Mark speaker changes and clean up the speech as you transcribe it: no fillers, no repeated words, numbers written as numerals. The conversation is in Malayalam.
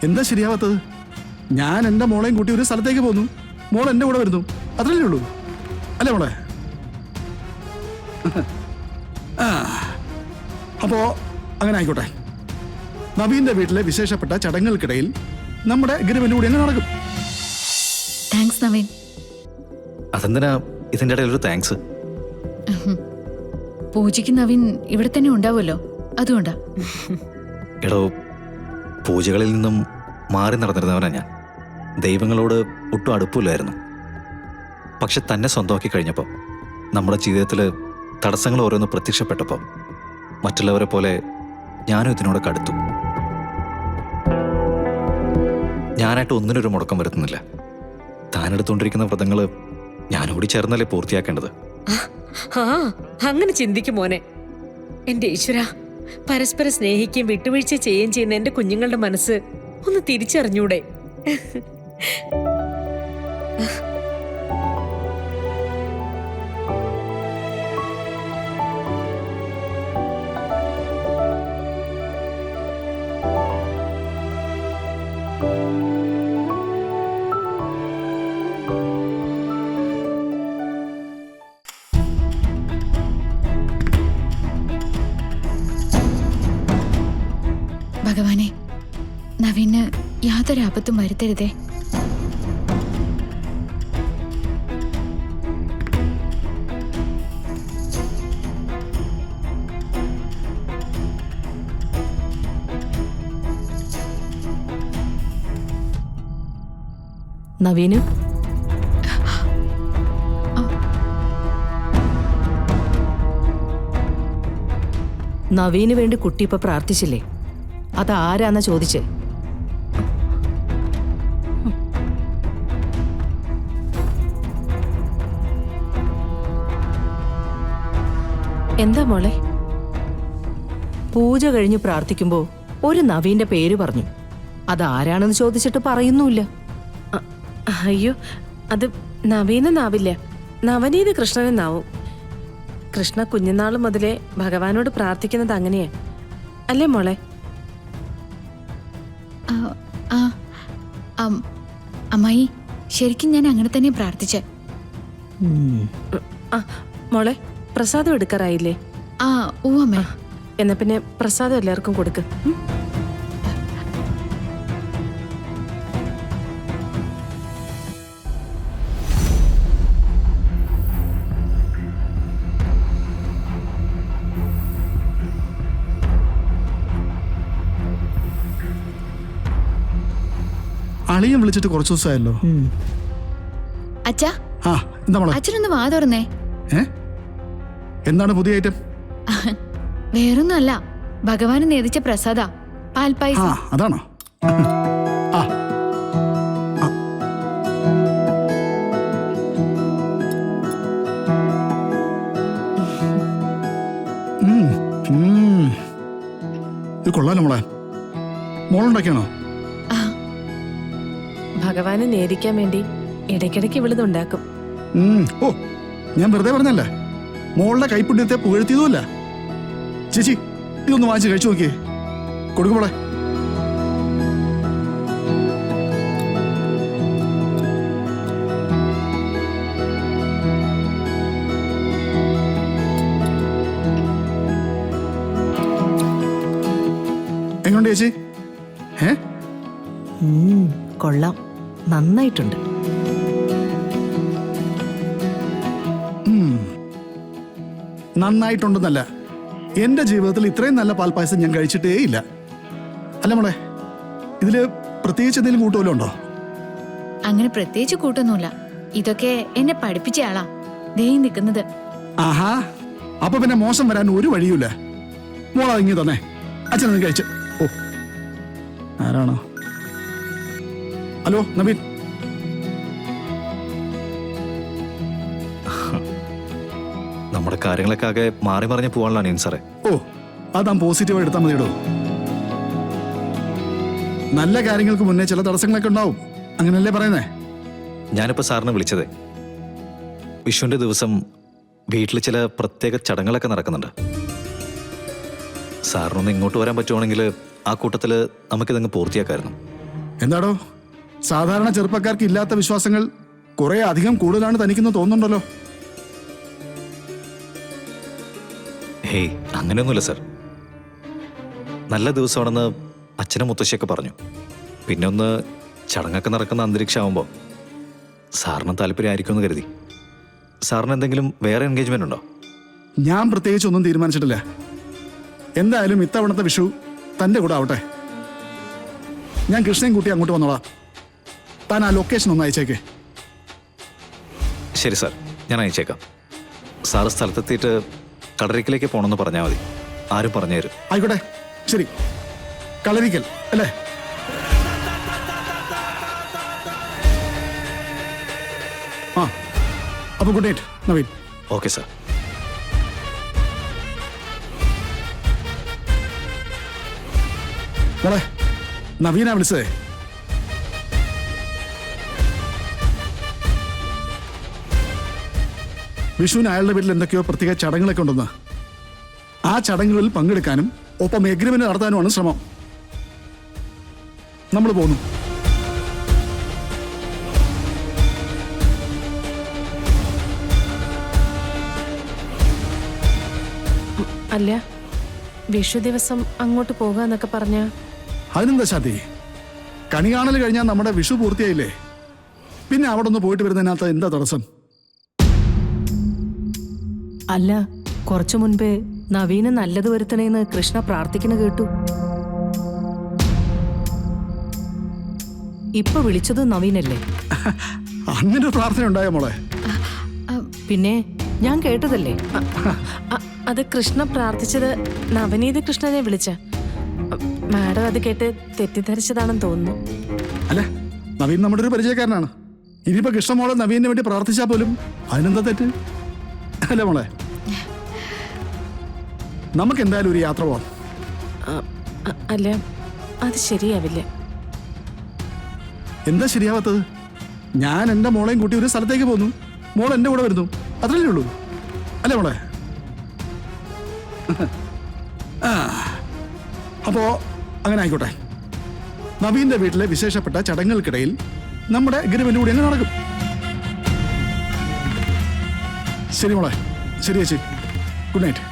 Speaker 1: എന്താ ശരിയാവാത്തത്? ഞാൻ എൻ്റെ മോളെയും കൂട്ടി ഒരു സ്ഥലത്തേക്ക് പോന്നു, മോൾ എൻ്റെ കൂടെ വരുന്നു, അത്രയല്ലേ ഉള്ളൂ, അല്ലേ മോളെ? അപ്പോ അങ്ങനെ ആയിക്കോട്ടെ. നവീന്റെ വീട്ടിലെ വിശേഷപ്പെട്ട ചടങ്ങുകൾക്കിടയിൽ നമ്മുടെ എഗ്രിമെന്റ് കൂടി അങ്ങ് നടക്കും.
Speaker 2: താങ്ക്സ് നവീൻ.
Speaker 3: അതെന്തിനാ ഇതിൻ്റെ ഇടയിൽ ഒരു താങ്ക്സ്?
Speaker 2: പൂജയ്ക്ക് നവീൻ ഇവിടെ തന്നെ ഉണ്ടാവുമല്ലോ, അതുകൊണ്ടാ.
Speaker 3: എടോ, പൂജകളിൽ നിന്നും മാറി നടന്നിരുന്നവനാ ഞാൻ. ദൈവങ്ങളോട് ഒട്ടും അടുപ്പില്ലായിരുന്നു. പക്ഷെ തന്നെ സ്വന്തമാക്കി കഴിഞ്ഞപ്പോൾ, നമ്മുടെ ജീവിതത്തിൽ തടസ്സങ്ങൾ ഓരോന്ന് പ്രത്യക്ഷപ്പെട്ടപ്പോൾ, മറ്റുള്ളവരെ പോലെ ഞാനും ഇതിനോടൊക്കെ അടുത്തു. ഞാനായിട്ട് ഒന്നിനൊരു മുടക്കം വരുത്തുന്നില്ല. താനെടുത്തുകൊണ്ടിരിക്കുന്ന വ്രതങ്ങൾ ഞാനും കൂടി ചേർന്നല്ലേ പൂർത്തിയാക്കേണ്ടത്.
Speaker 4: അങ്ങനെ ചിന്തിക്കും മോനെ. എന്റെ ഈശ്വര, പരസ്പരം സ്നേഹിക്കുകയും വിട്ടുവീഴ്ച ചെയ്യുകയും ചെയ്യുന്ന എന്റെ കുഞ്ഞുങ്ങളുടെ മനസ്സ് ഒന്ന് തിരിച്ചറിഞ്ഞൂടെ?
Speaker 2: ഭഗവാനെ, നവീന് യാതൊരു ആപത്തും വരുത്തരുതേ.
Speaker 4: നവീന്, നവീന് വേണ്ടി കുട്ടി ഇപ്പൊ പ്രാർത്ഥിച്ചില്ലേ? അതാരാന്നാ ചോദിച്ചേ? എന്താ മോളെ? പൂജ കഴിഞ്ഞ് പ്രാർത്ഥിക്കുമ്പോ ഒരു നവീന്റെ പേര് പറഞ്ഞു. അതാരാണെന്ന് ചോദിച്ചിട്ട് പറയുന്നുമില്ല.
Speaker 5: അയ്യോ, അത് നവീനെന്നാവില്ല, നവനീത് കൃഷ്ണനെന്നാവും. കൃഷ്ണ കുഞ്ഞുനാൾ മുതലേ ഭഗവാനോട് പ്രാർത്ഥിക്കുന്നത് അങ്ങനെയാ, അല്ലേ മോളെ?
Speaker 2: അമ്മായി, ശരിക്കും ഞാൻ അങ്ങനെ തന്നെ പ്രാർത്ഥിച്ചേ.
Speaker 5: മോളെ, പ്രസാദം എടുക്കാറായില്ലേ?
Speaker 2: ഓ അമ്മേ.
Speaker 5: എന്നാ പിന്നെ പ്രസാദം എല്ലാവർക്കും കൊടുക്ക്.
Speaker 1: അളിയൻ വിളിച്ചിട്ട് കുറച്ച് ദിവസമായല്ലോ.
Speaker 2: അച്ഛാ,
Speaker 1: എന്താ മോളെ?
Speaker 2: അച്ഛനൊന്ന് വാ തുറന്നേ.
Speaker 1: എന്താണ് പുതിയ ഐറ്റം?
Speaker 2: വേറൊന്നും അല്ല, ഭഗവാന് നേദിച്ച പ്രസാദ, പാൽപ്പായസം.
Speaker 1: അതാണോ? ഇത് കൊള്ളാലോ മോളെ. മോളുണ്ടാക്കിയാണോ?
Speaker 5: ഭഗവാനെ നേദിക്കാൻ വേണ്ടി ഇടയ്ക്കിടയ്ക്ക് ഇവിടുന്നുണ്ടാക്കും.
Speaker 1: ഓ, ഞാൻ വെറുതെ പറഞ്ഞല്ലേ, മോളുടെ കൈപ്പുണ്യത്തെ പുകഴ്ത്തിയതുമല്ല. ചേച്ചി, ഇതൊന്ന് വാങ്ങിച്ച് കഴിച്ചു നോക്കിയേ. കൊടുക്കുമ്പോളെ. എങ്ങോട്ട് ചേച്ചി?
Speaker 4: കൊള്ളാം, നന്നായിട്ടുണ്ട്.
Speaker 1: നന്നായിട്ടുണ്ടെന്നല്ല, എന്റെ ജീവിതത്തിൽ ഇത്രയും നല്ല പാൽപ്പായസം ഞാൻ കഴിച്ചിട്ടേ ഇല്ല. അല്ല മോളെ, ഇതില് പ്രത്യേകിച്ച് എന്തെങ്കിലും കൂട്ടുമല്ലോ ഉണ്ടോ?
Speaker 2: അങ്ങനെ പ്രത്യേകിച്ച് കൂട്ടൊന്നുമില്ല. ഇതൊക്കെ എന്നെ പഠിപ്പിച്ച ആളാ ദേ നിൽക്കുന്നത്.
Speaker 1: ആഹാ, അപ്പൊ പിന്നെ മോശം വരാൻ ഒരു വഴിയുമില്ല. മോളാ ഇങ്ങി തന്നെ, അച്ഛനൊന്ന് കഴിച്ച്. ഓ, ആരാണോ? ഹലോ നവീൻ.
Speaker 3: നമ്മുടെ കാര്യങ്ങളൊക്കെ ആകെ മാറി മറിഞ്ഞ് പോകാനുള്ള അനിയൻ സാറേ.
Speaker 1: ഓ, അതാ പോസിറ്റീവായി എടുത്താൽ മതിയിടോ. നല്ല കാര്യങ്ങൾക്ക് മുന്നേ ചില തടസ്സങ്ങളൊക്കെ ഉണ്ടാവും, അങ്ങനല്ലേ പറയുന്നേ?
Speaker 3: ഞാനിപ്പോൾ സാറിനെ വിളിച്ചതേ, വിഷുവിൻ്റെ ദിവസം വീട്ടിൽ ചില പ്രത്യേക ചടങ്ങുകളൊക്കെ നടക്കുന്നുണ്ട്. സാറിനൊന്ന് ഇങ്ങോട്ട് വരാൻ പറ്റുവാണെങ്കിൽ ആ കൂട്ടത്തിൽ നമുക്കിതങ്ങ് പൂർത്തിയാക്കായിരുന്നു.
Speaker 1: എന്താടോ സാധാരണ ചെറുപ്പക്കാർക്ക് ഇല്ലാത്ത വിശ്വാസങ്ങൾ കുറെ അധികം കൂടുതലാണ് തനിക്കെന്ന് തോന്നുന്നുണ്ടല്ലോ.
Speaker 3: ഹേയ് അങ്ങനെയൊന്നുമില്ല സർ. നല്ല ദിവസമാണെന്ന് അച്ഛനും മുത്തശ്ശിയൊക്കെ പറഞ്ഞു. പിന്നെ ഒന്ന് ചടങ്ങൊക്കെ നടക്കുന്ന അന്തരീക്ഷമാകുമ്പോൾ സാറിന് താല്പര്യമായിരിക്കുമെന്ന് കരുതി. സാറിന് എന്തെങ്കിലും വേറെ എൻഗേജ്മെന്റ് ഉണ്ടോ?
Speaker 1: ഞാൻ പ്രത്യേകിച്ച് ഒന്നും തീരുമാനിച്ചിട്ടില്ല. എന്തായാലും ഇത്തവണത്തെ വിഷു തൻ്റെ കൂടെ ആവട്ടെ. ഞാൻ കൃഷ്ണയും കൂട്ടി അങ്ങോട്ട് വന്നോളാം. താൻ ആ ലൊക്കേഷൻ ഒന്ന് അയച്ചേക്കേ.
Speaker 3: ശരി സാർ, ഞാൻ അയച്ചേക്കാം. സാറ് സ്ഥലത്തെത്തിയിട്ട് കളരിക്കലേക്ക് പോകണമെന്ന് പറഞ്ഞാൽ മതി. ആരും പറഞ്ഞു തരും.
Speaker 1: ആയിക്കോട്ടെ, ശരി. കളരിക്കൽ അല്ലേ? ആ, അപ്പോൾ good night Naveen.
Speaker 3: Okay sir.
Speaker 1: മോളെ, നവീനാ വിളിച്ചതേ. വിഷുവിന് അയാളുടെ വീട്ടിൽ എന്തൊക്കെയോ പ്രത്യേക ചടങ്ങുകളൊക്കെ ഉണ്ടെന്ന്. ആ ചടങ്ങുകളിൽ പങ്കെടുക്കാനും ഒപ്പം എഗ്രിമെന്റ് നടത്താനുമാണ് ശ്രമം. നമ്മൾ പോന്നു.
Speaker 5: അല്ല, വിഷു ദിവസം അങ്ങോട്ട് പോകാന്നൊക്കെ പറഞ്ഞ
Speaker 1: അതിനെന്താ ശാന്തി, കണി കാണൽ കഴിഞ്ഞാൽ നമ്മുടെ വിഷു പൂർത്തിയായില്ലേ? പിന്നെ അവിടെ ഒന്ന് പോയിട്ട് വരുന്നതിനകത്ത് എന്താ തടസ്സം?
Speaker 5: അല്ല, കുറച്ചു മുൻപേ നവീന് നല്ലത് വരുത്തണേന്ന് കൃഷ്ണ പ്രാർത്ഥിക്കുന്ന കേട്ടു. ഇപ്പൊ വിളിച്ചത് നവീനല്ലേ?
Speaker 1: അങ്ങനെ ഒരു പ്രാർത്ഥന ഉണ്ടായോ മോളെ?
Speaker 5: പിന്നെ ഞാൻ കേട്ടതല്ലേ. അത് കൃഷ്ണ പ്രാർത്ഥിച്ചത് നവനീത് കൃഷ്ണനെ വിളിച്ച. മാഡം അത് കേട്ട് തെറ്റിദ്ധരിച്ചതാണെന്ന് തോന്നുന്നു.
Speaker 1: അല്ല, നവീൻ നമ്മുടെ ഒരു പരിചയക്കാരനാണ്. ഇനിയിപ്പോ കൃഷ്ണമോളെ നവീനു വേണ്ടി പ്രാർത്ഥിച്ചാൽ പോലും അതിനെന്താ തെറ്റ്? അല്ലേ മോളെ? നമുക്ക് എന്തായാലും ഒരു യാത്ര പോവാം.
Speaker 5: അല്ല, അത് ശരിയാവില്ല.
Speaker 1: എന്താ ശരിയാവാത്തത്? ഞാൻ എൻ്റെ മോളെയും കൂട്ടി ഒരു സ്ഥലത്തേക്ക് പോന്നു, മോൾ എൻ്റെ കൂടെ വരുന്നു, അത്രയല്ലേ ഉള്ളൂ. അല്ലേ മോളെ? അപ്പോ അങ്ങനെ ആയിക്കോട്ടെ. നവീന്റെ വീട്ടിലെ വിശേഷപ്പെട്ട ചടങ്ങുകൾക്കിടയിൽ നമ്മുടെ എഗ്രിമെന്റ് കൂടി അങ്ങ് നടക്കും. ശരി മോളെ, ശരി ചേച്ചി, ഗുഡ് നൈറ്റ്.